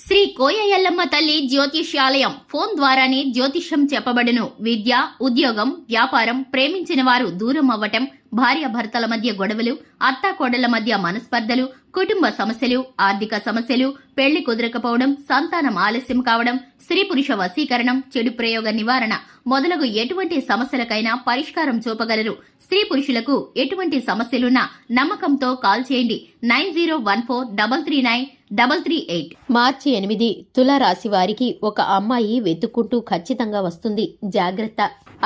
శ్రీ కోయ ఎల్లమ్మ తల్లి జ్యోతిష్యాలయం ఫోన్ ద్వారానే జ్యోతిష్యం చెప్పబడును. విద్య, ఉద్యోగం, వ్యాపారం, ప్రేమించిన వారు దూరం అవ్వటం, భార్యాభర్తల మధ్య గొడవలు, అత్తాకోడళ్ల మధ్య మనస్పర్ధలు, కుటుంబ సమస్యలు, ఆర్థిక సమస్యలు, పెళ్లి కుదరకపోవడం, సంతానం ఆలస్యం కావడం, స్త్రీ పురుష వశీకరణం, చెడు ప్రయోగ నివారణ మొదలగు ఎటువంటి సమస్యలకైనా పరిష్కారం చూపగలరు. స్త్రీ పురుషులకు ఎటువంటి సమస్యలున్నా నమ్మకంతో కాల్ చేయండి. 9014339338. మార్చి 8 తులారాశి వారికి ఒక అమ్మాయి వెతుక్కుంటూ ఖచ్చితంగా వస్తుంది. జాగ్రత్త.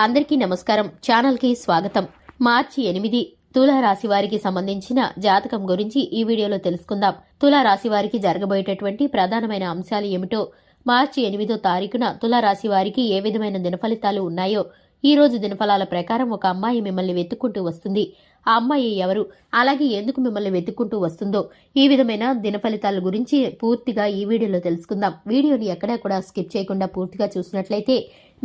అందరికీ నమస్కారం. ఛానల్ కి స్వాగతం. మార్చి 8 తులారాశి వారికి సంబంధించిన జాతకం గురించి ఈ వీడియోలో తెలుసుకుందాం. తులారాశి వారికి జరగబోయేటటువంటి ప్రధానమైన అంశాలు ఏమిటో, మార్చి 8వ తారీఖున తులారాశి వారికి ఏ విధమైన దినఫలితాలు ఉన్నాయో, ఈ రోజు దినఫలాల ప్రకారం ఒక అమ్మాయి మిమ్మల్ని వెతుక్కుంటూ వస్తుంది. ఆ అమ్మాయి ఎవరు, అలాగే ఎందుకు మిమ్మల్ని వెతుక్కుంటూ వస్తుందో, ఈ విధమైన దినఫలితాల గురించి పూర్తిగా ఈ వీడియోలో తెలుసుకుందాం. వీడియోని ఎక్కడా కూడా స్కిప్ చేయకుండా పూర్తిగా చూసినట్లయితే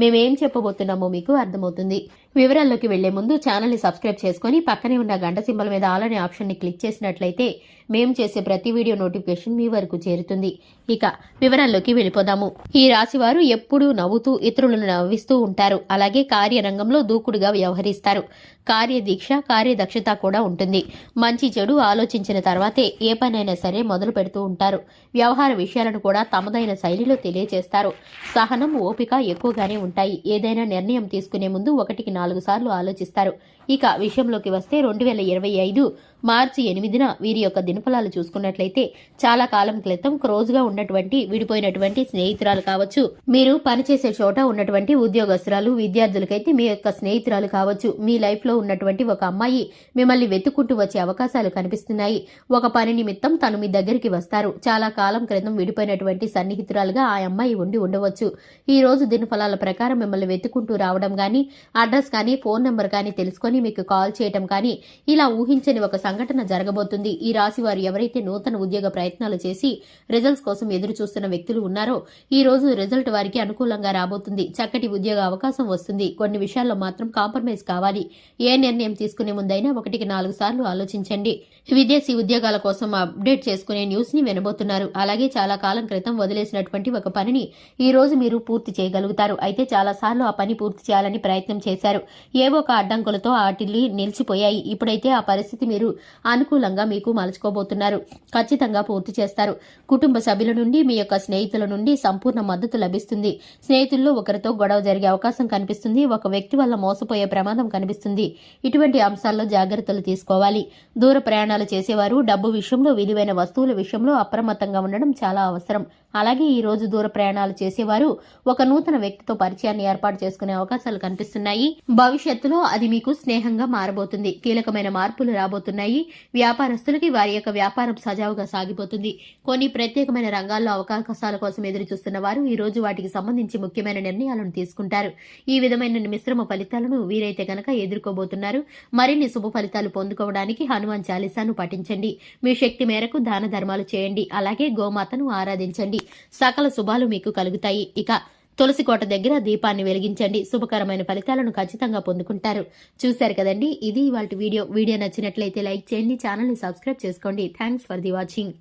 మేమేం చెప్పబోతున్నామో మీకు అర్థమవుతుంది. వివరాల్లోకి వెళ్లే ముందు ఛానల్ని సబ్స్క్రైబ్ చేసుకుని పక్కనే ఉన్న గంట సింబల్ మీద ఆల్ అనే ఆప్షన్ని క్లిక్ చేసినట్లయితే మేము చేసే ప్రతి వీడియో నోటిఫికేషన్ మీ వరకు చేరుతుంది. ఇక వివరాల్లోకి వెళ్ళిపోదాము. ఈ రాశి వారు ఎప్పుడూ నవ్వుతూ ఇతరులను నవ్విస్తూ ఉంటారు. అలాగే కార్యరంగంలో దూకుడుగా వ్యవహరిస్తారు. కార్యదీక్ష, కార్యదక్షత కూడా ఉంటుంది. మంచి చెడు ఆలోచించిన తర్వాతే ఏ పనైనా సరే మొదలు పెడుతూ ఉంటారు. వ్యవహార విషయాలను కూడా తమదైన శైలిలో తెలియజేస్తారు. సహనం, ఓపిక ఎక్కువగానే ఉంటాయి. ఏదైనా నిర్ణయం తీసుకునే ముందు 1కి 4 సార్లు ఆలోచిస్తారు. ఇక విషయంలోకి వస్తే 2025 మార్చి 8న వీరి యొక్క దినఫలాలు చూసుకున్నట్లయితే, చాలా కాలం క్రితం క్లోజ్గా ఉన్నటువంటి విడిపోయినటువంటి స్నేహితురాలు కావచ్చు, మీరు పనిచేసే చోట ఉన్నటువంటి ఉద్యోగస్తురాలు, విద్యార్థులకైతే మీ యొక్క స్నేహితురాలు కావచ్చు, మీ లైఫ్ లో ఉన్నటువంటి ఒక అమ్మాయి మిమ్మల్ని వెతుక్కుంటూ వచ్చే అవకాశాలు కనిపిస్తున్నాయి. ఒక పని నిమిత్తం తను మీ దగ్గరికి వస్తారు. చాలా కాలం క్రితం విడిపోయినటువంటి సన్నిహితురాలుగా ఆ అమ్మాయి ఉండి ఉండవచ్చు. ఈ రోజు దినఫలాల ప్రకారం మిమ్మల్ని వెతుక్కుంటూ రావడం గానీ, అడ్రస్ కానీ, ఫోన్ నెంబర్ కానీ తెలుసుకొని మీకు కాల్ చేయటం కానీ, ఇలా ఊహించని ఒక సంఘటన జరగబోతుంది. ఈ రాశి వారు ఎవరైతే నూతన ఉద్యోగ ప్రయత్నాలు చేసి రిజల్ట్స్ కోసం ఎదురు చూస్తున్న వ్యక్తులు ఉన్నారో, ఈ రోజు రిజల్ట్ వారికి అనుకూలంగా రాబోతుంది. చక్కటి ఉద్యోగ అవకాశం వస్తుంది. కొన్ని విషయాల్లో మాత్రం కాంప్రమైజ్ కావాలి. ఏ నిర్ణయం తీసుకునే ముందైనా 1కి 4 సార్లు ఆలోచించండి. విదేశీ ఉద్యోగాల కోసం అప్డేట్ చేసుకునే న్యూస్ ని వినబోతున్నారు. అలాగే చాలా కాలం క్రితం వదిలేసినటువంటి ఒక పనిని ఈ రోజు మీరు పూర్తి చేయగలుగుతారు. అయితే చాలా సార్లు ఆ పని పూర్తి చేయాలని ప్రయత్నం చేశారు. ఏవో ఒక అడ్డంకులతో వాటిని నిలిచిపోయాయి. ఇప్పుడైతే ఆ పరిస్థితి మీరు అనుకూలంగా మీకు మలుచుకోబోతున్నారు. ఖచ్చితంగా పూర్తి చేస్తారు. కుటుంబ సభ్యుల నుండి, మీ యొక్క స్నేహితుల నుండి సంపూర్ణ మద్దతు లభిస్తుంది. స్నేహితుల్లో ఒకరితో గొడవ జరిగే అవకాశం కనిపిస్తుంది. ఒక వ్యక్తి వల్ల మోసపోయే ప్రమాదం కనిపిస్తుంది. ఇటువంటి అంశాల్లో జాగ్రత్తలు తీసుకోవాలి. దూర ప్రయాణాలు చేసేవారు డబ్బు విషయంలో, విలువైన వస్తువుల విషయంలో అప్రమత్తంగా ఉండడం చాలా అవసరం. అలాగే ఈ రోజు దూర ప్రయాణాలు చేసేవారు ఒక నూతన వ్యక్తితో పరిచయాన్ని ఏర్పాటు చేసుకునే అవకాశాలు కనిపిస్తున్నాయి. భవిష్యత్తులో అది మీకు స్నేహంగా మారబోతుంది. కీలకమైన మార్పులు రాబోతున్నాయి. వ్యాపారస్తులకి వారి యొక్క వ్యాపారం సజావుగా సాగిపోతుంది. కొన్ని ప్రత్యేకమైన రంగాల్లో అవకాశాల కోసం ఎదురు చూస్తున్న వారు ఈ రోజు వాటికి సంబంధించి ముఖ్యమైన నిర్ణయాలను తీసుకుంటారు. ఈ విధమైన మిశ్రమ ఫలితాలను వీరైతే గనక ఎదుర్కోబోతున్నారు. మరిన్ని శుభ ఫలితాలు పొందుకోవడానికి హనుమాన్ చాలీసాను పఠించండి. మీ శక్తి మేరకు దాన ధర్మాలు చేయండి. అలాగే గోమాతను ఆరాధించండి. సకల శుభాలు మీకు కలుగుతాయి. ఇక తులసికోట దగ్గర దీపాన్ని వెలిగించండి. శుభకరమైన ఫలితాలను ఖచ్చితంగా పొందుకుంటారు. చూశారు కదండి, ఇది ఇవాల్టి వీడియో. వీడియో నచ్చినట్లయితే లైక్ చేయండి. ఛానల్ ని సబ్స్క్రైబ్ చేసుకోండి. Thanks for the watching.